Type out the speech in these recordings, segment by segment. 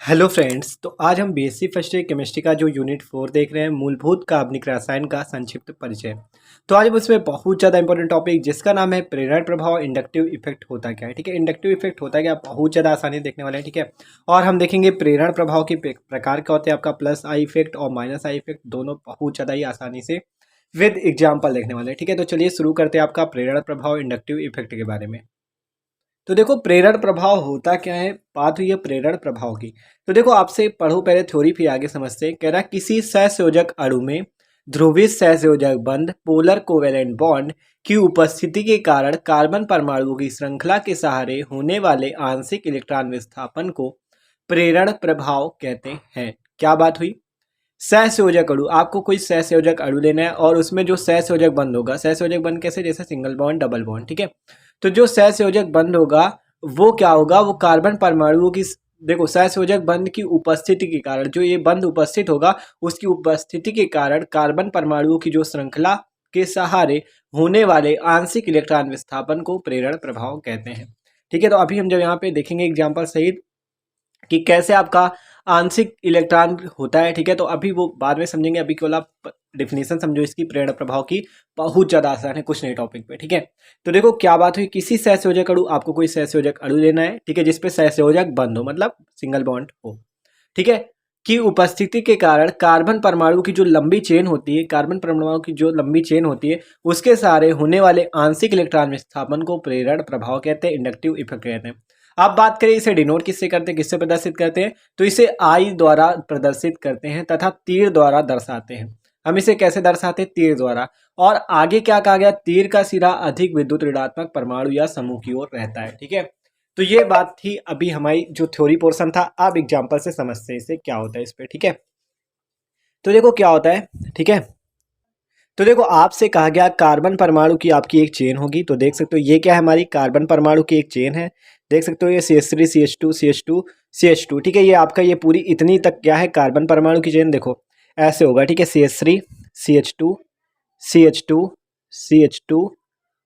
Hello friends. तो आज हम बीएससी फर्स्ट ईयर केमिस्ट्री का जो यूनिट 4 देख रहे हैं, मूलभूत कार्बनिक रसायन का संक्षिप्त परिचय। तो आज हम उसमें बहुत ज़्यादा इंपॉर्टेंट टॉपिक जिसका नाम है प्रेरण प्रभाव। इंडक्टिव इफेक्ट होता क्या है, ठीक है। इंडक्टिव इफेक्ट होता क्या, बहुत ज़्यादा आसानी देखने वाले हैं, ठीक है। और हम देखेंगे प्रेरण प्रभाव के प्रकार क्या होते हैं, आपका प्लस आई इफेक्ट और माइनस आई इफेक्ट दोनों बहुत ज़्यादा ही आसानी से विद एग्जाम्पल देखने वाले हैं, ठीक है। तो चलिए शुरू करते हैं आपका प्रेरण प्रभाव इंडक्टिव इफेक्ट के बारे में। तो देखो प्रेरण प्रभाव होता क्या है, बात हुई है प्रेरण प्रभाव की। तो देखो आपसे पढ़ो पहले थ्योरी फिर आगे समझते हैं। कह रहा है किसी सहसंयोजक अणु में ध्रुवीय सहसंयोजक बंध पोलर कोवेलेंट बॉन्ड की उपस्थिति के कारण कार्बन परमाणुओं की श्रृंखला के सहारे होने वाले आंशिक इलेक्ट्रॉन विस्थापन को प्रेरण प्रभाव कहते हैं। क्या बात हुई, सहसंयोजक अणु, आपको कोई सहसंयोजक अणु लेना है और उसमें जो सहसंयोजक बंध होगा, सहसंयोजक बंध कैसे, जैसे सिंगल बॉन्ड डबल बॉन्ड, ठीक है। तो जो सहसंयोजक बंध होगा वो क्या होगा, वो कार्बन परमाणुओं की, देखो सहसंयोजक बंध की उपस्थिति के कारण, जो ये बंध उपस्थित होगा उसकी उपस्थिति के कारण कार्बन परमाणुओं की जो श्रृंखला के सहारे होने वाले आंशिक इलेक्ट्रॉन विस्थापन को प्रेरण प्रभाव कहते हैं, ठीक है। तो अभी हम जब यहाँ पे देखेंगे एग्जाम्पल सहित कि कैसे आपका आंशिक इलेक्ट्रॉन होता है, ठीक है। तो अभी वो बाद में समझेंगे, अभी केवल आप डिफिनेशन समझो इसकी प्रेरण प्रभाव की, बहुत ज़्यादा आसान है कुछ नए टॉपिक पे, ठीक है। तो देखो क्या बात हुई, किसी सहसंयोजक अणु, आपको कोई सहसंयोजक अणु लेना है, ठीक है, जिसपे सहसंयोजक बंध हो, मतलब सिंगल बॉन्ड हो, ठीक है, की उपस्थिति के कारण कार्बन परमाणु की जो लंबी चेन होती है, कार्बन परमाणु की जो लंबी चेन होती है उसके सहारे होने वाले आंशिक इलेक्ट्रॉन विस्थापन को प्रेरण प्रभाव कहते हैं, इंडक्टिव इफेक्ट कहते हैं। अब बात करें इसे डिनोट किससे करते हैं, किससे प्रदर्शित करते हैं, तो इसे आई द्वारा प्रदर्शित करते हैं तथा तीर द्वारा दर्शाते हैं। हम इसे कैसे दर्शाते हैं, तीर द्वारा। और आगे क्या कहा गया, तीर का सिरा अधिक विद्युत ऋणात्मक परमाणु या समूह की ओर रहता है, ठीक है। तो ये बात थी अभी हमारी जो थ्योरी पोर्शन था। अब एग्जांपल से समझते हैं इसे क्या होता है इस पे, ठीक है। तो देखो क्या होता है, ठीक है। तो देखो आपसे कहा गया कार्बन परमाणु की आपकी एक चेन होगी, तो देख सकते हो ये क्या है, हमारी कार्बन परमाणु की एक चेन है। देख सकते हो ये CH3 CH2 CH2 CH2, ठीक है। ये आपका ये पूरी इतनी तक क्या है कार्बन परमाणु की चेन, देखो ऐसे होगा, ठीक है। CH3 CH2 CH2 CH2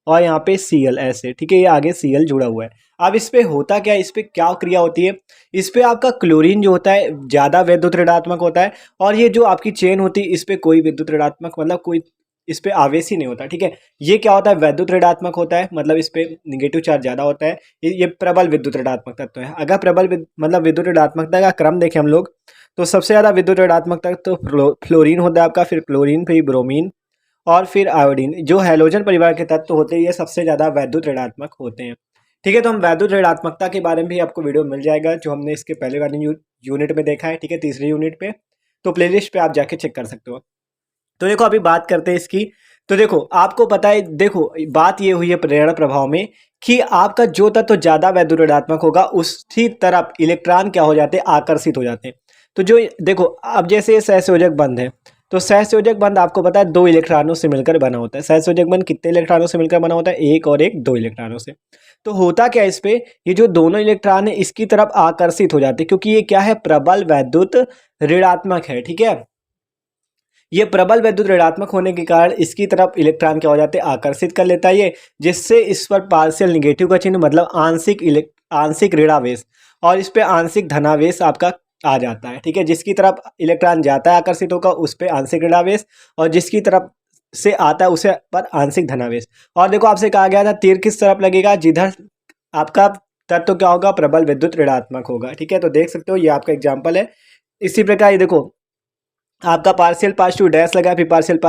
और यहाँ पे Cl ऐसे, ठीक है, ये आगे Cl जुड़ा हुआ है। अब इस पे होता क्या है, इस पे क्या क्रिया होती है, इस पे आपका क्लोरीन जो होता है ज़्यादा विद्युत ऋणात्मक होता है, और ये जो आपकी चेन होती है इस पे कोई विद्युत ऋणात्मक, मतलब कोई इस पे आवेश ही नहीं होता, ठीक है। ये क्या होता है, वैद्युत ऋणात्मक होता है, मतलब इस पे निगेटिव चार्ज ज़्यादा होता है। ये प्रबल विद्युत ऋणात्मक तत्व है। अगर मतलब विद्युत ऋणात्मकता का क्रम देखें हम लोग, तो सबसे ज़्यादा विद्युत ऋणात्मक तत्व तो फ्लोरीन होता है आपका, फिर क्लोरीन, फिर ब्रोमीन और फिर आयोडीन। जो हैलोजन परिवार के तत्व होते हैं ये सबसे ज़्यादा वैद्युत ऋणात्मक होते हैं, ठीक है। तो हम वैद्युत ऋणात्मकता के बारे में भी आपको वीडियो मिल जाएगा जो हमने इसके पहले वाले यूनिट में देखा है, ठीक है, तीसरे यूनिट पे। तो प्लेलिस्ट पे आप जाके चेक कर सकते हो। तो देखो अभी बात करते हैं इसकी। तो देखो आपको पता है, देखो बात ये हुई है प्रेरण प्रभाव में कि आपका जो तत्व ज़्यादा वैद्युत ऋणात्मक होगा उसी तरफ इलेक्ट्रॉन क्या हो जाते हैं, आकर्षित हो जाते हैं। तो जो देखो अब जैसे ये सहसंयोजक बंध है, तो सहसंयोजक बंध आपको पता है दो इलेक्ट्रॉनों से मिलकर बना होता है। सहसंयोजक बंध कितने इलेक्ट्रॉनों से मिलकर बना होता है, एक और एक, दो इलेक्ट्रॉनों से। तो होता क्या है इस पे, ये जो दोनों इलेक्ट्रॉन है इसकी तरफ आकर्षित हो जाते हैं, क्योंकि ये क्या है, प्रबल वैद्युत ऋणात्मक है, ठीक है। ये प्रबल वैद्युत ऋणात्मक होने के कारण इसकी तरफ इलेक्ट्रॉन क्या हो जाते हैं, आकर्षित कर लेता है ये, जिससे इस पर पार्शियल निगेटिव का चिन्ह, मतलब आंशिक ऋणावेश, और इस पे आंशिक धनावेश आपका आ जाता है, ठीक है। जिसकी तरफ इलेक्ट्रॉन जाता है आकर्षित होकर उस पे आंशिक ऋणावेश, और जिसकी तरफ से आता है उसे पर आंशिक धनावेश। और देखो आपसे कहा गया था तीर किस तरफ लगेगा, जिधर आपका तत्व क्या होगा, प्रबल विद्युत ऋणात्मक होगा, ठीक है। तो देख सकते हो ये आपका एग्जाम्पल है। इसी प्रकार ये देखो आपका पार्शियल पास टू डैश लगा, फिर partial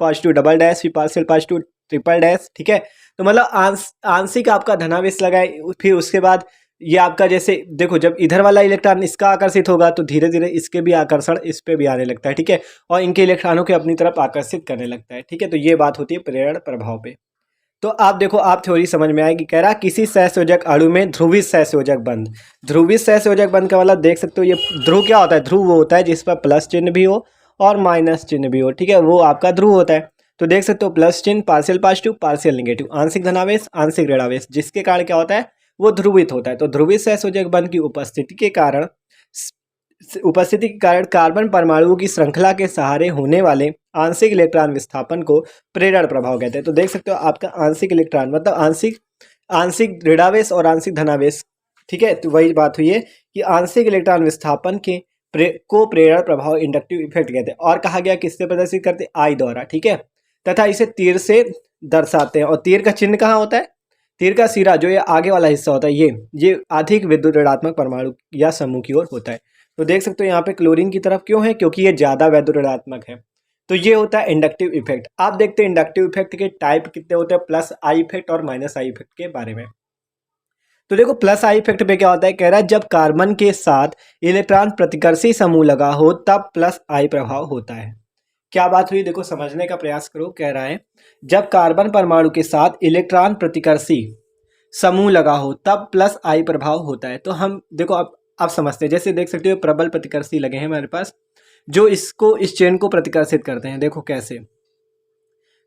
pass to double dash, फिर partial pass to triple dash, ठीक है। तो मतलब आंशिक आपका धनावेश लगा है, फिर उसके बाद ये आपका जैसे देखो जब इधर वाला इलेक्ट्रॉन इसका आकर्षित होगा तो धीरे धीरे इसके भी आकर्षण इस पे भी आने लगता है, ठीक है, और इनके इलेक्ट्रॉनों के अपनी तरफ आकर्षित करने लगता है, ठीक है। तो ये बात होती है प्रेरण प्रभाव पे। तो आप देखो आप थ्योरी समझ में आएगी। कह रहा किसी सहसंयोजक अणु में ध्रुवीय सहसंयोजक बंध, ध्रुवीय सहसंयोजक बंध का मतलब देख सकते हो, ये ध्रुव क्या होता है, ध्रुव वो होता है जिस पर प्लस चिन्ह भी हो और माइनस चिन्ह भी हो, ठीक है, वो आपका ध्रुव होता है। तो देख सकते हो प्लस चिन्ह, पार्शियल पॉजिटिव पार्शियल निगेटिव, आंशिक धनावेश आंशिक ऋणावेश, जिसके कारण क्या होता है, वो ध्रुवित होता है। तो ध्रुवीय सहसंयोजक बंध की उपस्थिति के कारण कार्बन परमाणुओं की श्रृंखला के सहारे होने वाले आंशिक इलेक्ट्रॉन विस्थापन को प्रेरण प्रभाव कहते हैं। तो देख सकते हो आपका आंशिक इलेक्ट्रॉन मतलब आंशिक आंशिक ऋणावेश और आंशिक धनावेश, ठीक है। तो वही बात हुई है कि आंशिक इलेक्ट्रॉन विस्थापन के को प्रेरण प्रभाव इंडक्टिव इफेक्ट कहते हैं। और कहा गया किससे प्रदर्शित करते हैं? आई द्वारा, ठीक है। तथा इसे तीर से दर्शाते हैं। और तीर का चिन्ह कहाँ होता है? तीर का सिरा जो ये आगे वाला हिस्सा होता है ये अधिक विद्युत ऋणात्मक परमाणु या समूह की ओर होता है। तो देख सकते हो यहाँ पे क्लोरीन की तरफ क्यों है? क्योंकि ये ज्यादा विद्युत ऋणात्मक है। तो ये होता है इंडक्टिव इफेक्ट। आप देखते हैं इंडक्टिव इफेक्ट के टाइप कितने होते हैं, प्लस आई इफेक्ट और माइनस आई इफेक्ट के बारे में। तो देखो प्लस आई इफेक्ट पे क्या होता है, कह रहा है जब कार्बन के साथ इलेक्ट्रॉन प्रतिकर्षी समूह लगा हो तब प्लस आई प्रभाव होता है। क्या बात हुई, देखो समझने का प्रयास करो। कह रहा है जब कार्बन परमाणु के साथ इलेक्ट्रॉन प्रतिकर्षी समूह लगा हो तब प्लस आई प्रभाव होता है। तो हम देखो अब समझते हैं। जैसे देख सकते हो प्रबल प्रतिकर्षी लगे हैं हमारे पास, जो इस चेन को प्रतिकर्षित करते हैं। देखो कैसे,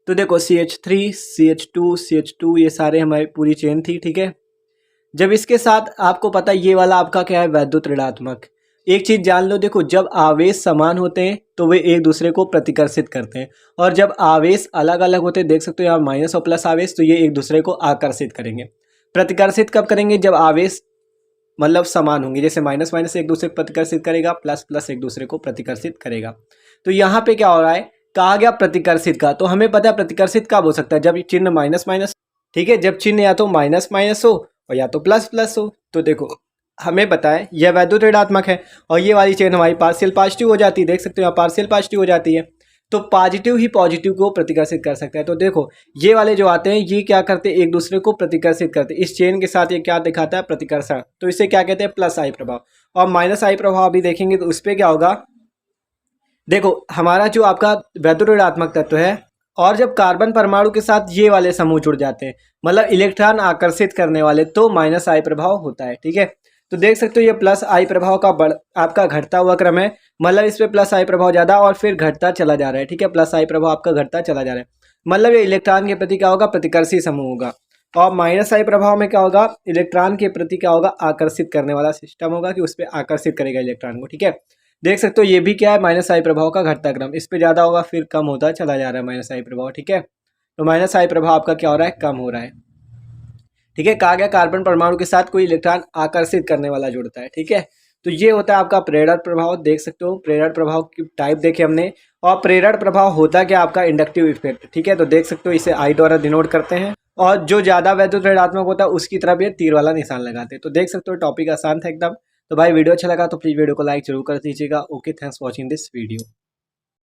तो देखो CH3 CH2 CH2 ये सारे हमारी पूरी चेन थी, ठीक है। जब इसके साथ आपको पता है ये वाला आपका क्या है, वैद्युत ऋणात्मक। एक चीज जान लो, देखो जब आवेश समान होते हैं तो वे एक दूसरे को प्रतिकर्षित करते हैं, और जब आवेश अलग अलग होते हैं, देख सकते हो यहाँ माइनस और प्लस आवेश, तो ये एक दूसरे को आकर्षित करेंगे। प्रतिकर्षित कब करेंगे? जब आवेश मतलब समान होंगे। जैसे माइनस माइनस एक दूसरे को प्रतिकर्षित करेगा, प्लस प्लस एक दूसरे को प्रतिकर्षित करेगा। तो यहाँ पे क्या हो रहा है, कहा गया प्रतिकर्षित का। तो हमें पता है प्रतिकर्षित कब हो सकता है, जब चिन्ह माइनस माइनस, ठीक है, जब चिन्ह या तो माइनस माइनस हो और या तो प्लस प्लस हो। तो देखो हमें बताएं यह वैद्युत ऋणात्मक है और ये वाली चेन हमारी पार्शियल पॉजिटिव हो जाती है। देख सकते हो यहाँ पार्शियल पॉजिटिव हो जाती है। तो पॉजिटिव ही पॉजिटिव को प्रतिकर्षित कर सकता है। तो देखो ये वाले जो आते हैं ये क्या करते हैं, एक दूसरे को प्रतिकर्षित करते हैं। इस चेन के साथ ये क्या दिखाता है, प्रतिकर्षण। तो इसे क्या कहते हैं, प्लस आई प्रभाव। और माइनस आई प्रभाव अभी देखेंगे तो उस पर क्या होगा, देखो हमारा जो आपका वैद्युत ऋणात्मक तत्व है, और जब कार्बन परमाणु के साथ ये वाले समूह जुड़ जाते हैं, मतलब इलेक्ट्रॉन आकर्षित करने वाले, तो माइनस आई प्रभाव होता है, ठीक है। तो देख सकते हो ये प्लस आई प्रभाव का आपका घटता हुआ क्रम है। मतलब इस पे प्लस आई प्रभाव ज्यादा और फिर घटता चला जा रहा है, ठीक है। प्लस आई प्रभाव आपका घटता चला जा रहा है, मतलब ये इलेक्ट्रॉन के प्रति क्या होगा, प्रतिकर्षी समूह होगा। और माइनस आई प्रभाव में क्या होगा, इलेक्ट्रॉन के प्रति क्या होगा, आकर्षित करने वाला सिस्टम होगा, कि उस पर आकर्षित करेगा इलेक्ट्रॉन को, ठीक है। देख सकते हो ये भी क्या है, माइनस आई प्रभाव का घटता क्रम। इस पे ज्यादा होगा फिर कम होता चला जा रहा है माइनस आई प्रभाव, ठीक है। तो माइनस आई प्रभाव आपका क्या हो रहा है, कम हो रहा है, ठीक है। कहा गया कार्बन परमाणु के साथ कोई इलेक्ट्रॉन आकर्षित करने वाला जुड़ता है, ठीक है। तो ये होता है आपका प्रेरण प्रभाव। देख सकते हो प्रेरण प्रभाव की टाइप देखे हमने। और प्रेरण प्रभाव होता क्या, आपका इंडक्टिव इफेक्ट, ठीक है। तो देख सकते हो इसे आई द्वारा डिनोट करते हैं, और जो ज्यादा वैद्युत ऋणात्मक होता है उसकी तरफ ये तीर वाला निशान लगाते हैं। तो देख सकते हो टॉपिक आसान था एकदम। तो भाई वीडियो अच्छा लगा तो प्लीज वीडियो को लाइक जरूर कर दीजिएगा। Okay, thanks for watching this video.